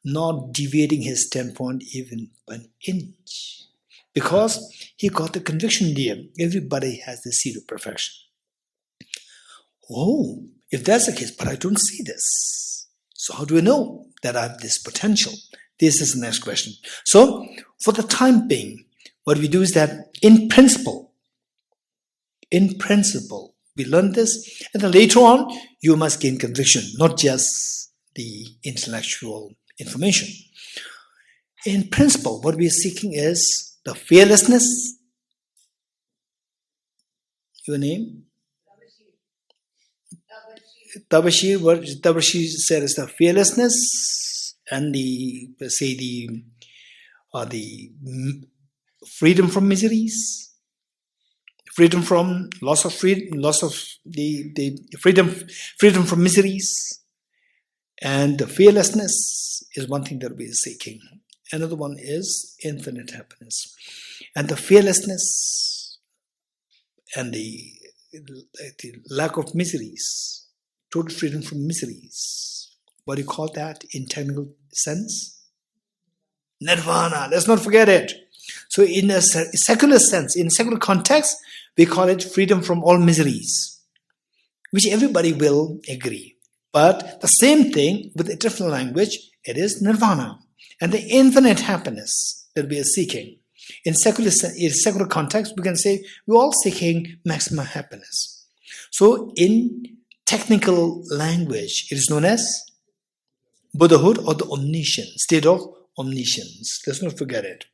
not deviating his standpoint even an inch. Because he got the conviction there. Everybody has the seed of perfection. Oh, if that's the case, but I don't see this. So how do I know that I have this potential? This is the next question. So for the time being, what we do is that in principle, we learn this, and then later on, you must gain conviction, not just the intellectual information. In principle, what we are seeking is the fearlessness. Your name? Tabashi, what Tabashi said is the fearlessness and the freedom from miseries, freedom from loss of the freedom from miseries, and the fearlessness is one thing that we are seeking. Another one is infinite happiness, and the fearlessness and the the lack of miseries, total freedom from miseries. What do you call that in technical sense? Nirvana. Let's not forget it. So in a secular sense, in a secular context, we call it freedom from all miseries, which everybody will agree. But the same thing with a different language, it is nirvana. And the infinite happiness that we are seeking. In secular context, we can say we're all seeking maximum happiness. So in technical language, it is known as Buddhahood or the omniscience, state of omniscience. Let's not forget it.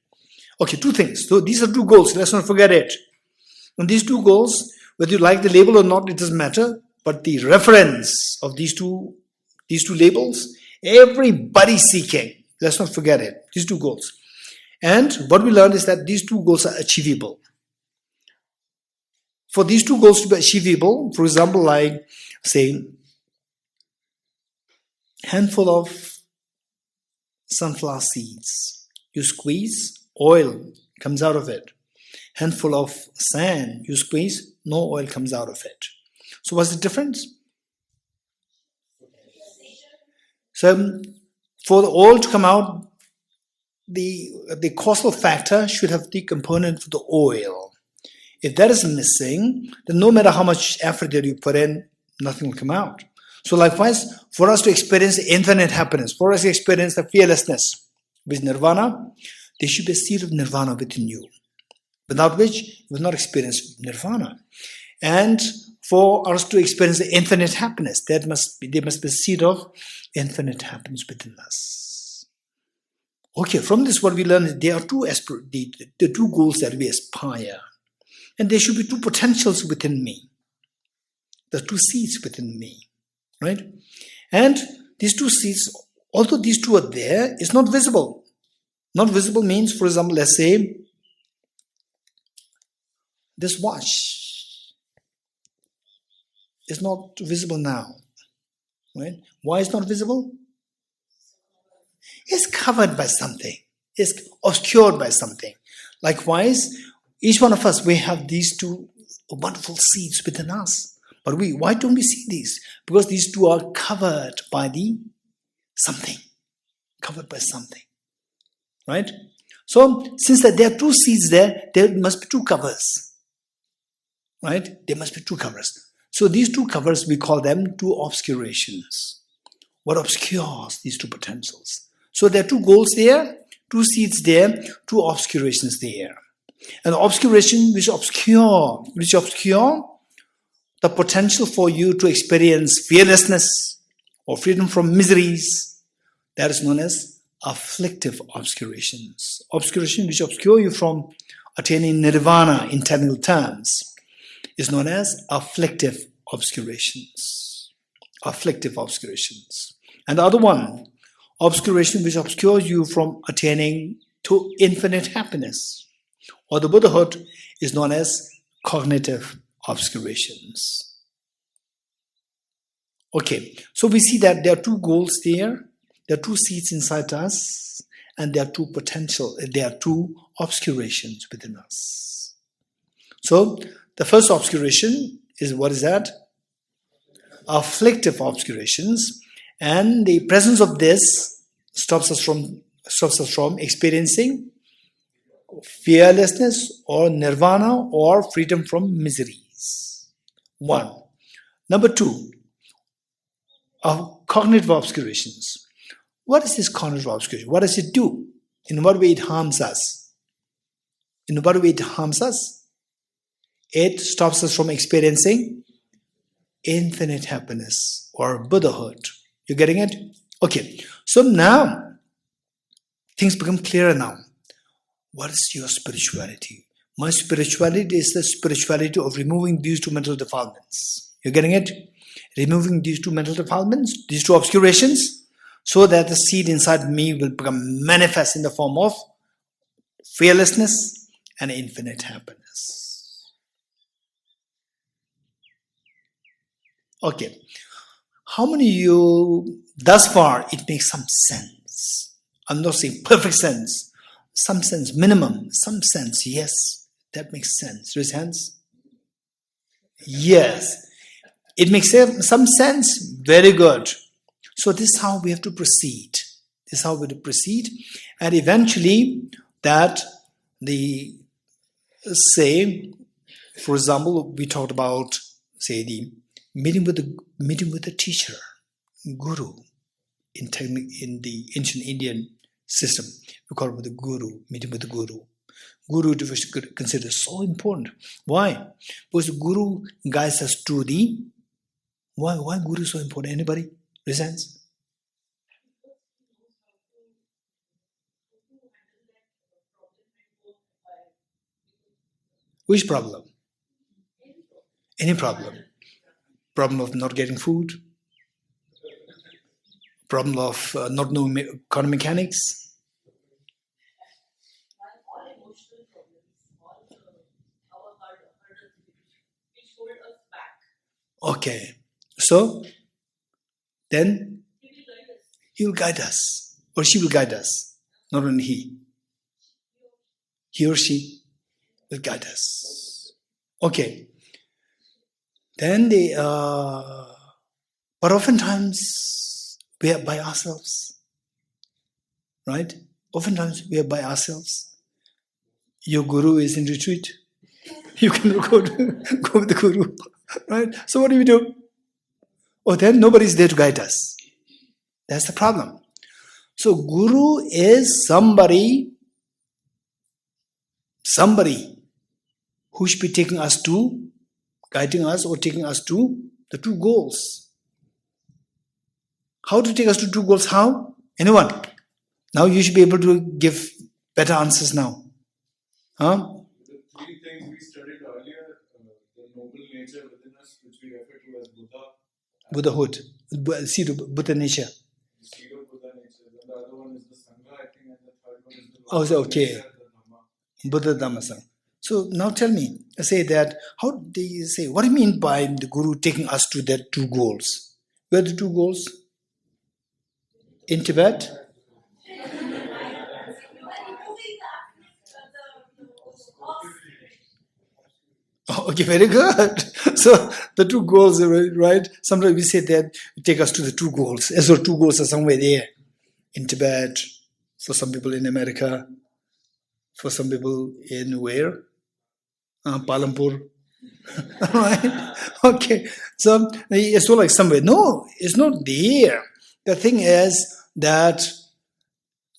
Okay, two things. So these are two goals. Let's not forget it. And these two goals, whether you like the label or not, it doesn't matter. But the reference of these two labels, everybody's seeking. Let's not forget it. These two goals. And what we learned is that these two goals are achievable. For these two goals to be achievable, for example, like say, handful of sunflower seeds. You squeeze, oil comes out of it. Handful of sand, you squeeze, no oil comes out of it. So what's the difference? So for the oil to come out, the causal factor should have the component for the oil. If that is missing, then no matter how much effort that you put in, nothing will come out. So likewise, for us to experience the infinite happiness, for us to experience the fearlessness with nirvana, there should be a seed of nirvana within you, without which you will not experience nirvana. And for us to experience the infinite happiness, there must be a seed of infinite happiness within us. Okay, from this what we learn is there are the two goals that we aspire. And there should be two potentials within me. There are two seeds within me. Right? And these two seeds, although these two are there, it's not visible. Not visible means, for example, let's say, this watch is not visible now. Right? Why is not visible? It's covered by something. It's obscured by something. Likewise, each one of us, we have these two wonderful seeds within us. But why don't we see these? Because these two are covered by something. Covered by something. Right? So, since there are two seeds there must be two covers. Right? There must be two covers. So these two covers, we call them two obscurations. What obscures these two potentials? So there are two goals there, two seeds there, two obscurations there. And the obscuration which obscure the potential for you to experience fearlessness or freedom from miseries, that is known as afflictive obscurations. Obscuration which obscure you from attaining nirvana in technical terms is known as afflictive obscurations. Afflictive obscurations. And the other one, obscuration which obscures you from attaining to infinite happiness or the Buddhahood, is known as cognitive obscurations. Okay, so we see that there are two goals there are two seeds inside us, and there are two obscurations within us. So the first obscuration is, what is that? Afflictive obscurations, and the presence of this stops us from experiencing fearlessness or nirvana or freedom from miseries. One. Number two, cognitive obscurations. What is this cognitive obscuration? What does it do? In what way it harms us? In what way it harms us? It stops us from experiencing infinite happiness or Buddhahood. You getting it? Okay. So now, things become clearer now. What is your spirituality? My spirituality is the spirituality of removing these two mental defilements. You getting it? Removing these two mental defilements, these two obscurations, so that the seed inside me will become manifest in the form of fearlessness and infinite happiness. Okay. How many of you, thus far, it makes some sense? I'm not saying perfect sense. Some sense, minimum, some sense, yes, that makes sense. Raise hands. Yes. It makes some sense. Very good. So this is how we have to proceed. This is how we have to proceed. And eventually that say, for example, we talked about, say, the meeting with the teacher, guru. In the ancient Indian system, we call it the guru, meeting with the guru. Guru is considered so important. Why? Because the guru guides us to the... Why guru is so important? Anybody? Resents? Which problem? Any problem. Problem of not getting food. Problem of not knowing quantum mechanics. Okay. So, then he will guide us. Or she will guide us. Not only he. He or she will guide us. Okay. Then but oftentimes we are by ourselves. Right? Oftentimes we are by ourselves. Your guru is in retreat. You cannot go with the guru. Right? So what do we do? Oh, then nobody is there to guide us. That's the problem. So guru is somebody who should be taking us to, guiding us or taking us to the two goals. How to take us to two goals? How? Anyone? Now you should be able to give better answers now. Huh? The three things we studied earlier, the noble nature within us, which we refer to as Buddha. Buddhahood. Seed of Buddha nature. The seed of Buddha nature. And the other one is the Sangha, I think, and the third one is the Oh, so okay. nature, the Dhamma. Buddha Dhamma Sangha. So now tell me, say that, how do you say, what do you mean by the guru taking us to their two goals? Where are the two goals? In Tibet? Oh, okay, very good. So the two goals are right. Sometimes we say that take us to the two goals. As well, two goals are somewhere there. In Tibet, for some people in America, for some people in where? Palampur. Right? Okay. So it's not like somewhere. No, it's not there. The thing is that,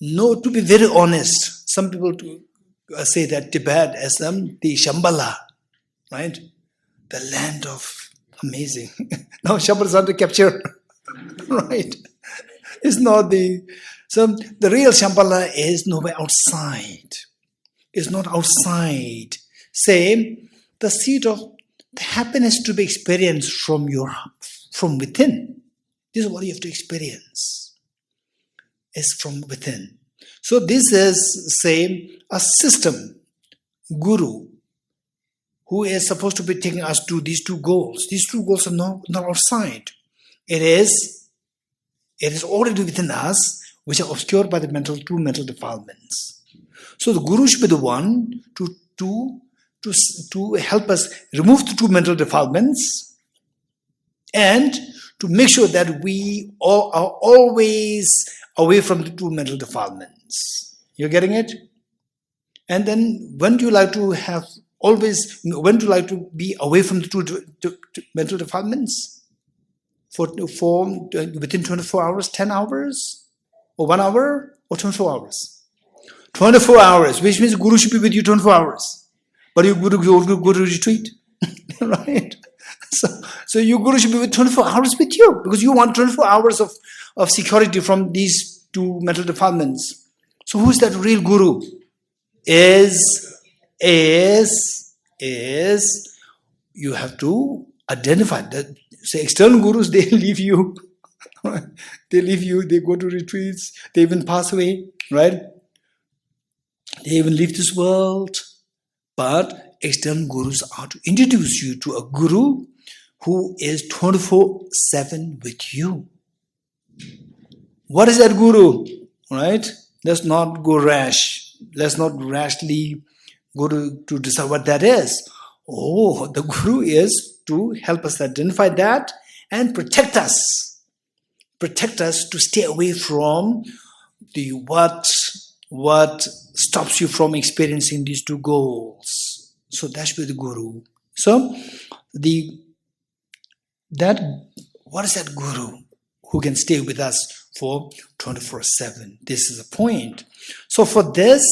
no, to be very honest, some people say that Tibet is the Shambhala, right? The land of amazing. Now Shambhala is under capture, right? It's not so the real Shambhala is nowhere outside. It's not outside. Say, the seed of the happiness to be experienced from within. This is what you have to experience. It's from within. So this is, say, a system, guru, who is supposed to be taking us to these two goals. These two goals are not outside. It is already within us, which are obscured by the two mental defilements. So the guru should be the one to help us remove the two mental defilements and to make sure that we all are always away from the two mental defilements. You're getting it? And then when do you like to be away from the two mental defilements? For within 24 hours, 10 hours, or 1 hour, or 24 hours? 24 hours, which means Guru should be with you 24 hours. But your Guru go to retreat. Right? So your Guru should be with 24 hours with you, because you want 24 hours of security from these two mental defilements. So who is that real Guru? Is you have to identify that. Say external gurus, they leave you. They leave you, they go to retreats, they even pass away, right? They even leave this world. But external gurus are to introduce you to a guru who is 24/7 with you. What is that guru? Right? Let's not go rash. Let's not rashly go to decide what that is. Oh, the guru is to help us identify that and protect us. Protect us to stay away from the what stops you from experiencing these two goals. So that should be the guru. So what is that guru who can stay with us for 24/7? This is the point. So for this,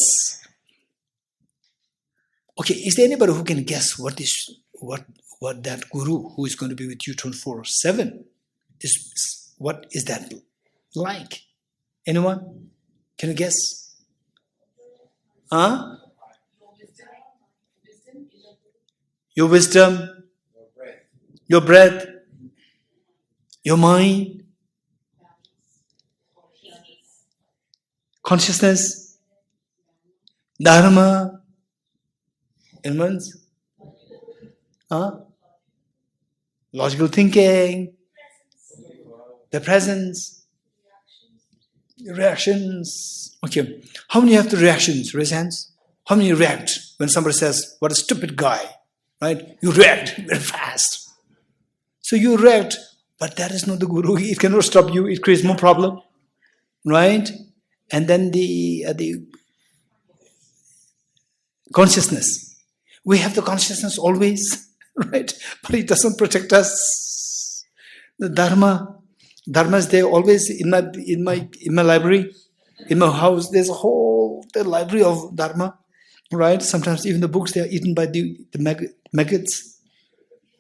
okay, is there anybody who can guess what that guru who is going to be with you 24/7 is? What is that like? Anyone? Can you guess? Huh? Your wisdom, your breath, your mind, consciousness, dharma, elements, logical thinking, the presence, reactions. Okay, how many have the reactions? Raise hands. How many react when somebody says, "What a stupid guy," right? You react very fast. So you react, but that is not the guru. It cannot stop you. It creates more problem, right? And then the consciousness. We have the consciousness always, right? But it doesn't protect us. The dharma is there always in my library, in my house. There's the library of dharma, right? Sometimes even the books, they are eaten by the maggots,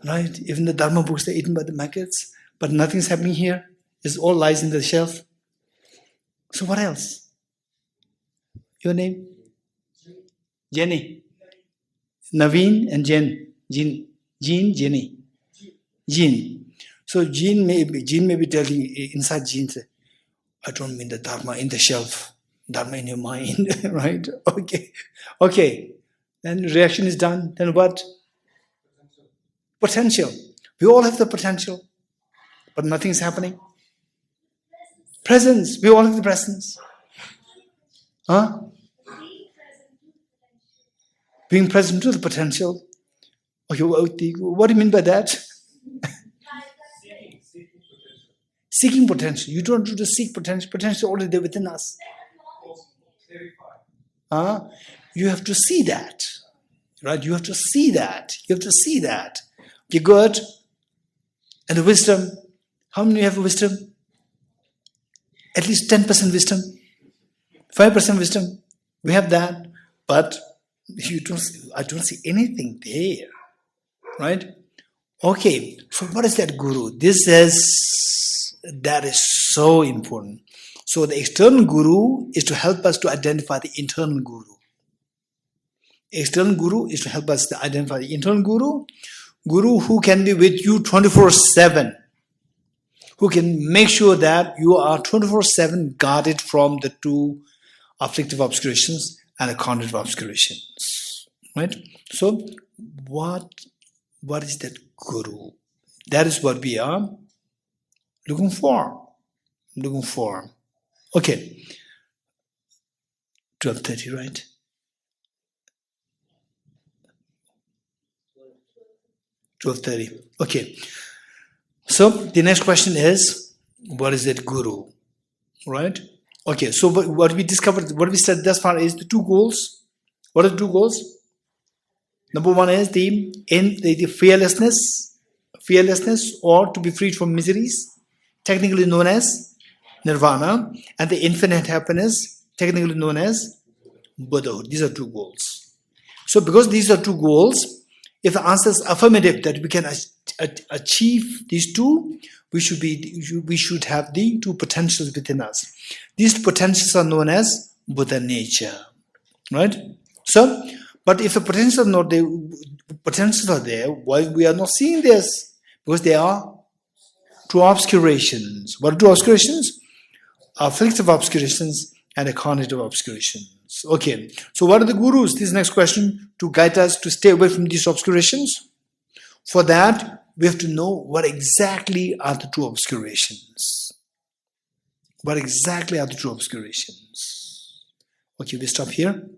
right? Even the dharma books, they're eaten by the maggots. But nothing's happening here. It all lies in the shelf. So what else? Your name? Jenny. Naveen and Jean, Jenny. Jean. So Jean may be telling inside Jean, I don't mean the dharma in the shelf, dharma in your mind, right? Okay. Then reaction is done. Then what? Potential. We all have the potential, but nothing is happening. Presence. We all have the presence. Huh? Being present to the potential. Okay, what do you mean by that? Seeking potential. You don't have to seek potential. Potential is already there within us. You have to see that. Right? You have to see that. Okay, good. And the wisdom. How many have wisdom? At least 10% wisdom. 5% wisdom. We have that. But I don't see anything there. Right? Okay. So what is that guru? That is so important. So the external guru is to help us to identify the internal guru. External guru is to help us to identify the internal guru who can be with you 24/7, who can make sure that you are 24/7 guarded from the two afflictive obscurations and the cognitive obscurations. Right? So what is that guru? That is what we are looking for. Okay. 12:30, right? Okay. So the next question is, what is that guru? Right? Okay, so what we discovered, what we said thus far is the two goals. What are the two goals? Number one is the fearlessness or to be freed from miseries, technically known as nirvana, and the infinite happiness, technically known as Buddhahood. These are two goals. So because these are two goals, if the answer is affirmative that we can achieve these two, we should have the two potentials within us. These potentials are known as Buddha nature, right? So, but if the potentials are there, why we are not seeing this? Because they are two obscurations. What are two obscurations? Afflictive obscurations and cognitive obscurations. Okay, so what are the gurus? This next question to guide us to stay away from these obscurations. For that, we have to know what exactly are the two obscurations. What exactly are the two obscurations? Okay, we stop here.